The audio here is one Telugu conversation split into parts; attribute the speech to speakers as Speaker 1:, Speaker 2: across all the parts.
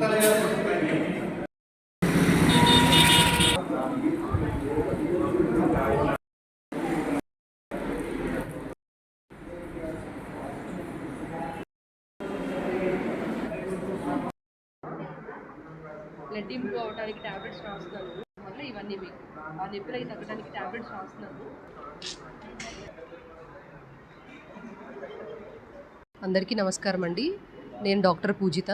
Speaker 1: బ్లడ్ ఇంప్రూవ్ అవడానికి టాబ్లెట్స్ రాస్తున్నాను. వల్ల ఇవన్నీ మీకు ఆ నొప్పులకి తగ్గడానికి టాబ్లెట్స్ రాస్తున్నాను. అందరికీ నమస్కారం అండి. నేను డాక్టర్ పూజిత.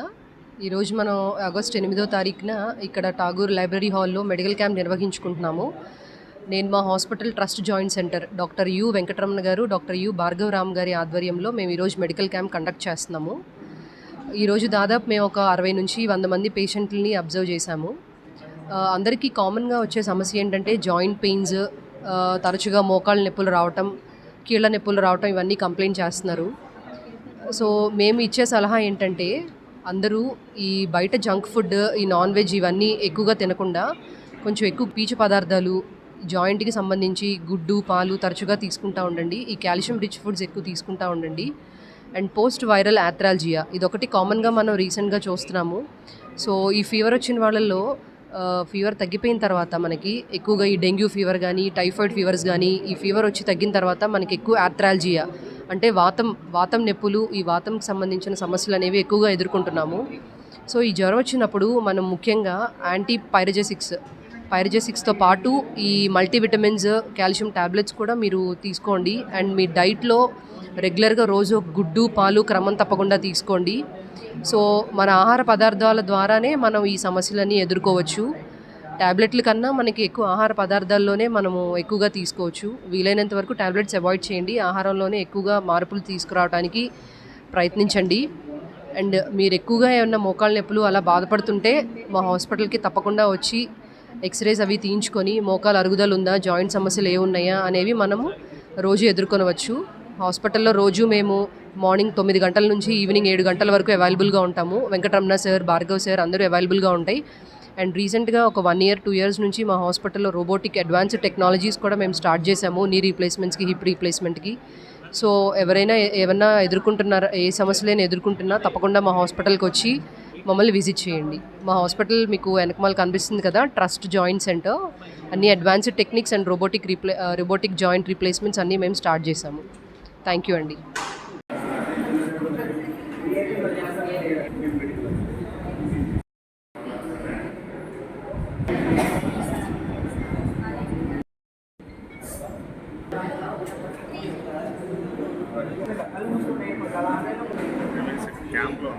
Speaker 1: ఈరోజు మనం ఆగస్టు 8వ తారీఖున ఇక్కడ ఠాగూర్ లైబ్రరీ హాల్లో మెడికల్ క్యాంప్ నిర్వహించుకుంటున్నాము. నేను మా hospital trust joint centre doctor you Venkataramana గారు, డాక్టర్ యు భార్గవరామ్ గారి ఆధ్వర్యంలో మేము ఈరోజు మెడికల్ క్యాంప్ కండక్ట్ చేస్తున్నాము. ఈరోజు దాదాపు మేము ఒక 60 నుంచి 100 మంది పేషెంట్లని అబ్జర్వ్ చేశాము. అందరికీ కామన్గా వచ్చే సమస్య ఏంటంటే జాయింట్ పెయిన్స్, తరచుగా మోకాళ్ళ నొప్పులు రావటం, కీళ్ళ నొప్పులు రావటం, ఇవన్నీ కంప్లైంట్ చేస్తున్నారు. సో మేము ఇచ్చే సలహా ఏంటంటే అందరూ ఈ బయట జంక్ ఫుడ్, ఈ నాన్ వెజ్ ఇవన్నీ ఎక్కువగా తినకుండా కొంచెం ఎక్కువ పీచు పదార్థాలు, జాయింట్కి సంబంధించి గుడ్డు, పాలు తరచుగా తీసుకుంటూ ఉండండి. ఈ కాల్షియం రిచ్ ఫుడ్స్ ఎక్కువ తీసుకుంటూ ఉండండి. అండ్ పోస్ట్ వైరల్ ఆథ్రాలజియా ఇదొకటి కామన్గా మనం రీసెంట్గా చూస్తున్నాము. సో ఈ ఫీవర్ వచ్చిన వాళ్ళల్లో ఫీవర్ తగ్గిపోయిన తర్వాత మనకి ఎక్కువగా ఈ డెంగ్యూ ఫీవర్ కానీ, టైఫాయిడ్ ఫీవర్స్ కానీ, ఈ ఫీవర్ వచ్చి తగ్గిన తర్వాత మనకి ఎక్కువ ఆథ్రాలజియా అంటే వాతం నొప్పులు, ఈ వాతంకి సంబంధించిన సమస్యలు అనేవి ఎక్కువగా ఎదుర్కొంటున్నాము. సో ఈ జ్వరం వచ్చినప్పుడు మనం ముఖ్యంగా పైరజెసిక్స్తో పాటు ఈ మల్టీవిటమిన్స్, కాల్షియం ట్యాబ్లెట్స్ కూడా మీరు తీసుకోండి. అండ్ మీ డైట్లో రెగ్యులర్గా రోజు గుడ్డు, పాలు క్రమం తప్పకుండా తీసుకోండి. సో మన ఆహార పదార్థాల ద్వారానే మనం ఈ సమస్యలన్నీ ఎదుర్కోవచ్చు. ట్యాబ్లెట్ల కన్నా మనకి ఎక్కువ ఆహార పదార్థాల్లోనే మనము ఎక్కువగా తీసుకోవచ్చు. వీలైనంత వరకు ట్యాబ్లెట్స్ అవాయిడ్ చేయండి. ఆహారంలోనే ఎక్కువగా మార్పులు తీసుకురావడానికి ప్రయత్నించండి. అండ్ మీరు ఎక్కువగా ఏమన్నా మోకాళ్ళ నొప్పులు అలా బాధపడుతుంటే మా హాస్పిటల్కి తప్పకుండా వచ్చి ఎక్స్రేస్ అవి తీయించుకొని మోకాలు అరుగుదల ఉందా, జాయింట్ సమస్యలు ఏమున్నాయా అనేవి మనము రోజు ఎదుర్కొనవచ్చు. హాస్పిటల్లో రోజు మేము మార్నింగ్ 9 గంటల నుంచి ఈవినింగ్ 7 గంటల వరకు అవైలబుల్గా ఉంటాము. వెంకటరమణ సార్, భార్గవ్ సార్ అందరూ అవైలబుల్గా ఉంటాయి. అండ్ రీసెంట్గా ఒక 1 year 2 years నుంచి మా హాస్పిటల్లో రోబోటిక్ అడ్వాన్స్డ్ టెక్నాలజీస్ కూడా మేము స్టార్ట్ చేసాము. నీ రీప్లేస్మెంట్స్కి, హిప్ రీప్లేస్మెంట్కి. సో ఎవరైనా ఏమన్నా ఎదుర్కొంటున్నారా, ఏ సమస్యలైనా ఎదుర్కొంటున్నా తప్పకుండా మా హాస్పిటల్కి వచ్చి మమ్మల్ని విజిట్ చేయండి. మా హాస్పిటల్ మీకు వెనకమాల కనిపిస్తుంది కదా, ట్రస్ట్ జాయింట్ సెంటర్. అన్ని advanced techniques and robotic joint replacements అన్నీ మేము స్టార్ట్ చేసాము. థ్యాంక్ యూ అండి.
Speaker 2: క్యాంప్లో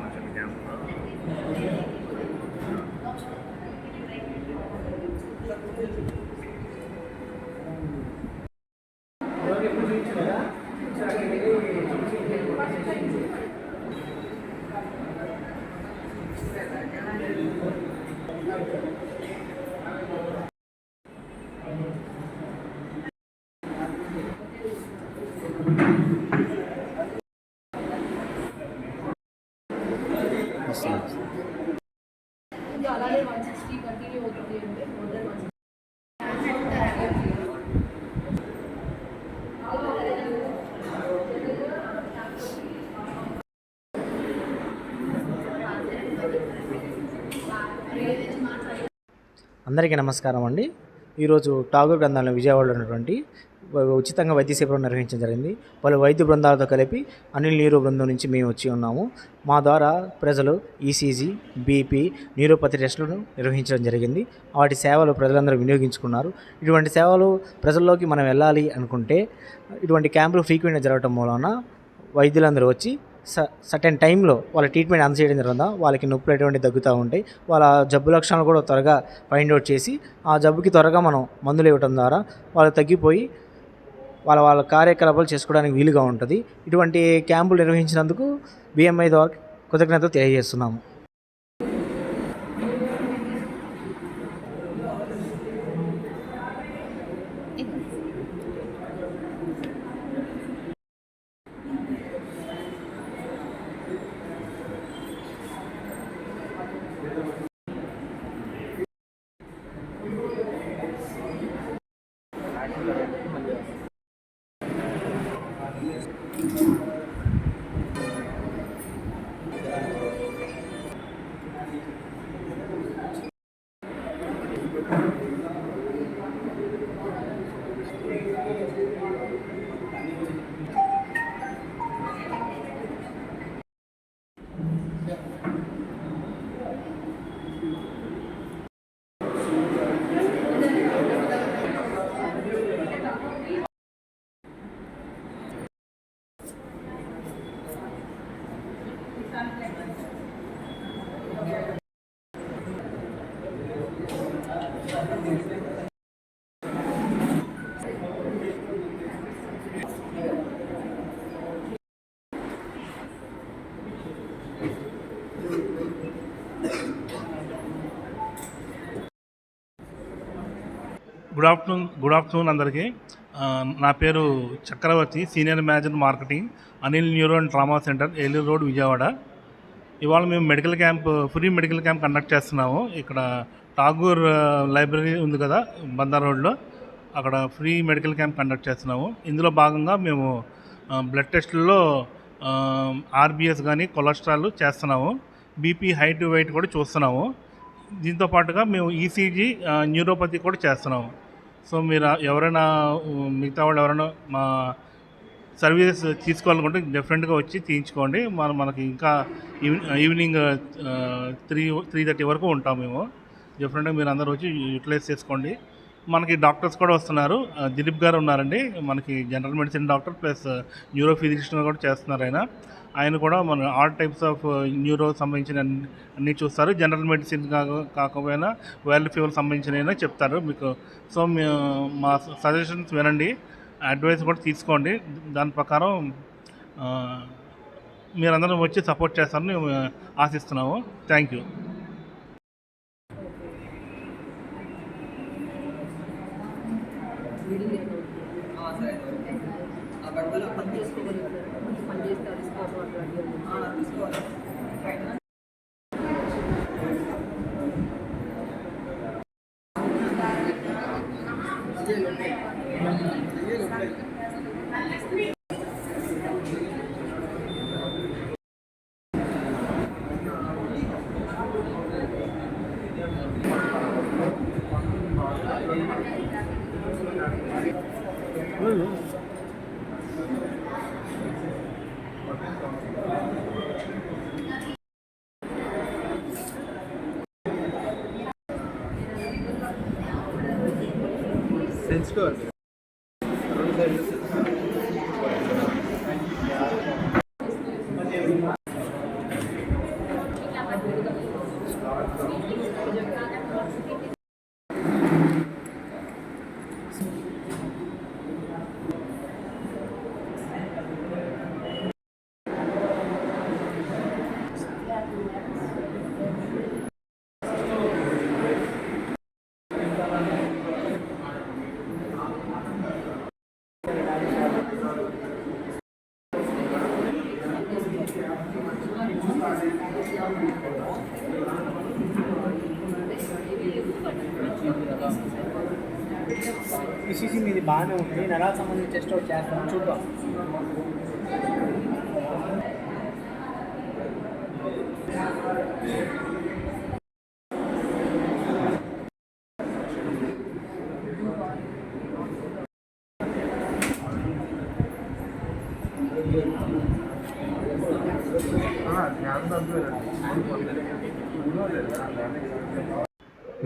Speaker 1: అలానే 160 కంటిన్యూ అవుతుంది అంటే
Speaker 3: అందరికీ నమస్కారం అండి. ఈరోజు ఠాగూర్ గ్రంథాలయం విజయవాడలో ఉన్నటువంటి ఉచితంగా వైద్య శిబిరం నిర్వహించడం జరిగింది. పలు వైద్య బృందాలతో కలిపి అనిల్ న్యూరో బృందం నుంచి మేము వచ్చి ఉన్నాము. మా ద్వారా ప్రజలు ఈసీజీ, బీపీ, న్యూరోపతి టెస్టులను నిర్వహించడం జరిగింది. వాటి సేవలు ప్రజలందరూ వినియోగించుకున్నారు. ఇటువంటి సేవలు ప్రజల్లోకి మనం వెళ్ళాలి అనుకుంటే ఇటువంటి క్యాంపులు ఫ్రీక్వెంట్గా జరగడం మూలన వైద్యులందరూ వచ్చి సర్టెన్ టైంలో వాళ్ళ ట్రీట్మెంట్ అందజేయడం జరుగుతుందా, వాళ్ళకి నొప్పులు ఎటువంటి తగ్గుతూ ఉంటాయి, వాళ్ళ జబ్బు లక్షణాలు కూడా త్వరగా ఫైండ్ అవుట్ చేసి ఆ జబ్బుకి త్వరగా మనం మందులు ఇవ్వడం ద్వారా వాళ్ళు తగ్గిపోయి వాళ్ళ కార్యకలాపాలు చేసుకోవడానికి వీలుగా ఉంటుంది. ఇటువంటి క్యాంపులు నిర్వహించినందుకు BMI ద్వారా కృతజ్ఞతలు తెలియజేస్తున్నాము.
Speaker 2: గుడ్ ఆఫ్టర్నూన్ అందరికీ. నా పేరు Chakravarthi, senior manager marketing, Anil neuro and trauma centre, Eluru road, Vijayawada. ఇవాళ మేము ఫ్రీ మెడికల్ క్యాంప్ కండక్ట్ చేస్తున్నాము. ఇక్కడ ఠాగూర్ లైబ్రరీ ఉంది కదా బందర్ రోడ్లో, అక్కడ ఫ్రీ మెడికల్ క్యాంప్ కండక్ట్ చేస్తున్నాము. ఇందులో భాగంగా మేము బ్లడ్ టెస్టుల్లో ఆర్బిఎస్ కానీ కొలెస్ట్రాల్ చేస్తున్నాము. బీపీ, హైట్, వెయిట్ కూడా చూస్తున్నాము. దీంతో పాటుగా మేము ఈసీజీ, న్యూరోపతి కూడా చేస్తున్నాము. సో మీరు ఎవరైనా మిగతా వాళ్ళు ఎవరైనా మా సర్వీసెస్ తీసుకోవాలనుకుంటే డెఫినెట్గా వచ్చి తీయించుకోండి. మనకి ఇంకా ఈవినింగ్ 3:30 వరకు ఉంటాం మేము. డెఫినెట్గా మీరు అందరూ వచ్చి యూటిలైజ్ చేసుకోండి. మనకి డాక్టర్స్ కూడా వస్తున్నారు. దిలీప్ గారు ఉన్నారండి, మనకి general medicine doctor plus neuro physician కూడా చేస్తున్నారు. ఆయన కూడా మన ఆల్ టైప్స్ ఆఫ్ న్యూరో సంబంధించిన అన్నీ చూస్తారు. జనరల్ మెడిసిన్ కాకపోయినా వైరల్ ఫీవర్ సంబంధించిన చెప్తారు మీకు. సో మా సజెషన్స్ వినండి, అడ్వైస్ కూడా తీసుకోండి. దాని ప్రకారం మీరందరూ వచ్చి సపోర్ట్ చేస్తారని ఆశిస్తున్నాము. Thank you.
Speaker 3: ఈసీజీ మీది బాగానే ఉంది, నరాలకు సంబంధించి టెస్ట్ అవుట్ చేస్తాను, చూద్దాం.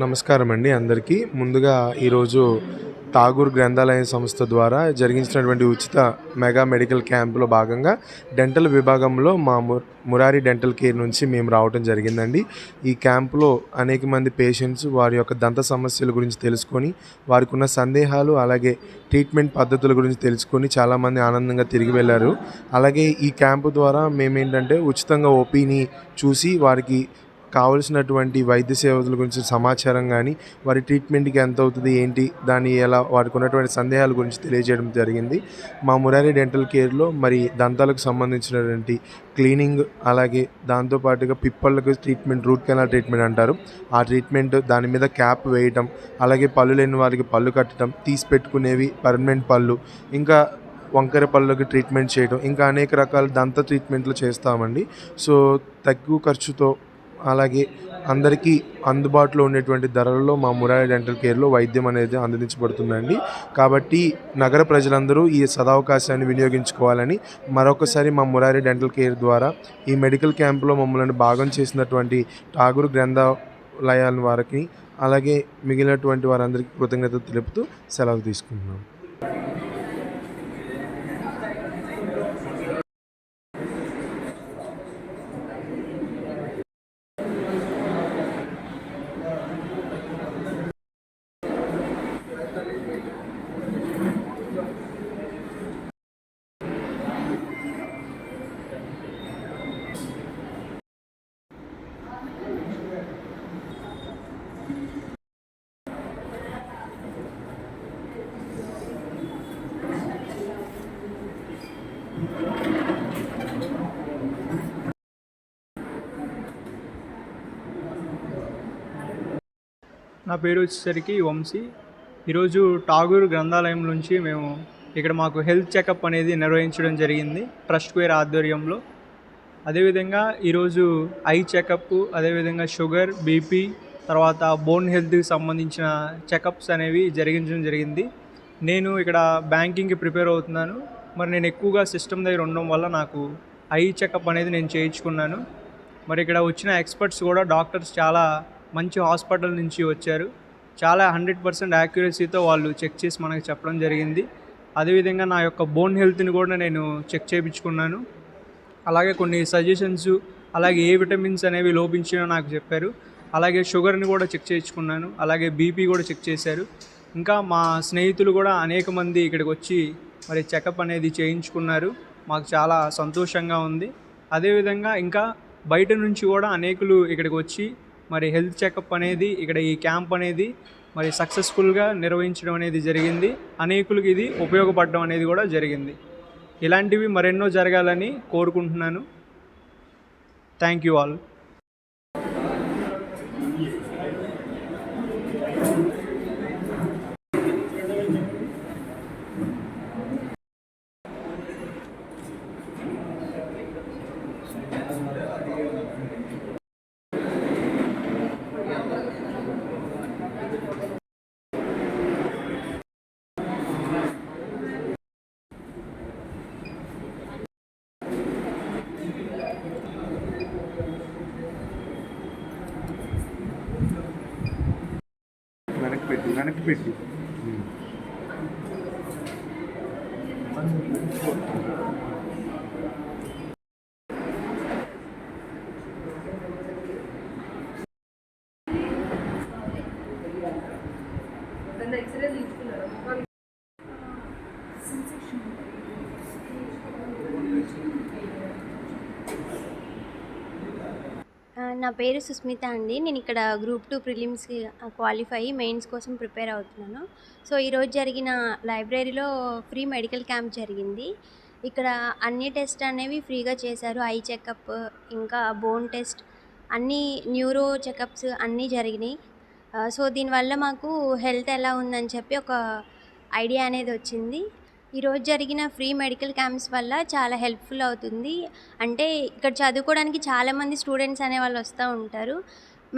Speaker 4: నమస్కారం అండి అందరికీ. ముందుగా ఈరోజు ఠాగూర్ గ్రంథాలయ సంస్థ ద్వారా జరిగించినటువంటి ఉచిత మెగా మెడికల్ క్యాంపులో భాగంగా డెంటల్ విభాగంలో మా మురారి డెంటల్ కేర్ నుంచి మేము రావడం జరిగిందండి. ఈ క్యాంపులో అనేక మంది పేషెంట్స్ వారి యొక్క దంత సమస్యల గురించి తెలుసుకొని, వారికి ఉన్న సందేహాలు అలాగే ట్రీట్మెంట్ పద్ధతుల గురించి తెలుసుకొని చాలామంది ఆనందంగా తిరిగి వెళ్ళారు. అలాగే ఈ క్యాంపు ద్వారా మేమేంటంటే ఉచితంగా ఓపీని చూసి వారికి కావలసినటువంటి వైద్య సేవల గురించి సమాచారం కానీ, వారి ట్రీట్మెంట్కి ఎంత అవుతుంది ఏంటి, దాన్ని ఎలా, వారికి ఉన్నటువంటి సందేహాల గురించి తెలియజేయడం జరిగింది. మా మురారి డెంటల్ కేర్లో మరి దంతాలకు సంబంధించినటువంటి క్లీనింగ్, అలాగే దాంతోపాటుగా పిప్పళ్ళకు ట్రీట్మెంట్, రూట్ కెనాల్ ట్రీట్మెంట్ అంటారు, ఆ ట్రీట్మెంట్, దాని మీద క్యాప్ వేయటం, అలాగే పళ్ళు లేని వారికి పళ్ళు కట్టడం, తీసి పెట్టుకునేవి పర్మనెంట్ పళ్ళు, ఇంకా వంకర పళ్ళకి ట్రీట్మెంట్ చేయడం, ఇంకా అనేక రకాల దంత ట్రీట్మెంట్లు చేస్తామండి. సో తక్కువ ఖర్చుతో అలాగే అందరికీ అందుబాటులో ఉండేటువంటి ధరలలో మా మురారి డెంటల్ కేర్లో వైద్యం అనేది అందించబడుతుందండి. కాబట్టి నగర ప్రజలందరూ ఈ సదవకాశాన్ని వినియోగించుకోవాలని మరొకసారి మా మురారి డెంటల్ కేర్ ద్వారా ఈ మెడికల్ క్యాంపులో మమ్మల్ని భాగం చేసినటువంటి ఠాగూర్ గ్రంథాలయాల వారికి అలాగే మిగిలినటువంటి వారందరికీ కృతజ్ఞతలు తెలుపుతూ సెలవు తీసుకుంటున్నాం.
Speaker 5: నా పేరు వచ్చేసరికి వంశీ. ఈరోజు ఠాగూర్ గ్రంథాలయం నుంచి మేము ఇక్కడ మాకు హెల్త్ చెకప్ అనేది నిర్వహించడం జరిగింది ట్రస్ట్ స్క్వేర్ ఆధ్వర్యంలో. అదేవిధంగా ఈరోజు ఐ చెకప్, అదేవిధంగా షుగర్, బీపీ, తర్వాత బోన్ హెల్త్కి సంబంధించిన చెకప్స్ అనేవి జరిగించడం జరిగింది. నేను ఇక్కడ బ్యాంకింగ్కి ప్రిపేర్ అవుతున్నాను. మరి నేను ఎక్కువగా సిస్టమ్ దగ్గర ఉండడం వల్ల నాకు ఐ చెకప్ అనేది నేను చేయించుకున్నాను. మరి ఇక్కడ వచ్చిన ఎక్స్పర్ట్స్ కూడా డాక్టర్స్ చాలా మంచి హాస్పిటల్ నుంచి వచ్చారు. చాలా 100% యాక్యురసీతో వాళ్ళు చెక్ చేసి మనకు చెప్పడం జరిగింది. అదేవిధంగా నా యొక్క బోన్ హెల్త్ని కూడా నేను చెక్ చేయించుకున్నాను. అలాగే కొన్ని సజెషన్స్, అలాగే ఏ విటమిన్స్ అనేవి లోపించినా నాకు చెప్పారు. అలాగే షుగర్ని కూడా చెక్ చేయించుకున్నాను. అలాగే బీపీ కూడా చెక్ చేశారు. ఇంకా మా స్నేహితులు కూడా అనేక మంది ఇక్కడికి వచ్చి మరి చెకప్ అనేది చేయించుకున్నారు. మాకు చాలా సంతోషంగా ఉంది. అదేవిధంగా ఇంకా బయట నుంచి కూడా అనేకులు ఇక్కడికి వచ్చి మరి హెల్త్ చెకప్ అనేది ఇక్కడ ఈ క్యాంప్ అనేది మరి సక్సెస్ఫుల్గా నిర్వహించడం అనేది జరిగింది. అనేకులకి ఇది ఉపయోగపడడం అనేది కూడా జరిగింది. ఇలాంటివి మరెన్నో జరగాలని కోరుకుంటున్నాను. Thank you all.
Speaker 4: వెనక్కి పెట్టి
Speaker 6: నా పేరు సుస్మిత అండి. నేను ఇక్కడ గ్రూప్ 2 ప్రిలిమ్స్కి క్వాలిఫై అయ్యి మెయిన్స్ కోసం ప్రిపేర్ అవుతున్నాను. సో ఈరోజు జరిగిన లైబ్రరీలో ఫ్రీ మెడికల్ క్యాంప్ జరిగింది. ఇక్కడ అన్ని టెస్ట్ అనేవి ఫ్రీగా చేశారు. ఐ చెకప్, ఇంకా బోన్ టెస్ట్, అన్నీ న్యూరో చెకప్స్ అన్నీ జరిగినాయి. సో దీనివల్ల మాకు హెల్త్ ఎలా ఉందని చెప్పి ఒక ఐడియా అనేది వచ్చింది. ఈరోజు జరిగిన ఫ్రీ మెడికల్ క్యాంప్స్ వల్ల చాలా హెల్ప్ఫుల్ అవుతుంది. అంటే ఇక్కడ చదువుకోవడానికి చాలామంది స్టూడెంట్స్ అనేవాళ్ళు వస్తూ ఉంటారు.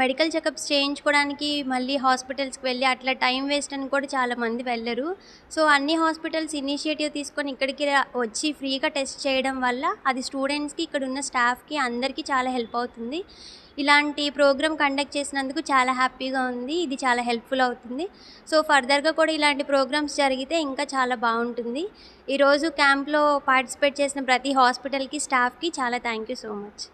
Speaker 6: మెడికల్ చెకప్స్ చేయించుకోవడానికి మళ్ళీ హాస్పిటల్స్కి వెళ్ళి అట్లా టైం వేస్ట్ అని కూడా చాలామంది వెళ్ళరు. సో అన్ని హాస్పిటల్స్ ఇనిషియేటివ్ తీసుకొని ఇక్కడికి వచ్చి ఫ్రీగా టెస్ట్ చేయడం వల్ల అది స్టూడెంట్స్కి, ఇక్కడ ఉన్న స్టాఫ్కి, అందరికీ చాలా హెల్ప్ అవుతుంది. ఇలాంటి ప్రోగ్రామ్ కండక్ట్ చేసినందుకు చాలా హ్యాపీగా ఉంది. ఇది చాలా హెల్ప్ఫుల్ అవుతుంది. సో ఫర్దర్గా కూడా ఇలాంటి ప్రోగ్రామ్స్ జరిగితే ఇంకా చాలా బాగుంటుంది. ఈరోజు క్యాంప్లో పార్టిసిపేట్ చేసిన ప్రతి హాస్పిటల్కి, స్టాఫ్కి చాలా థ్యాంక్ యూ సో మచ్.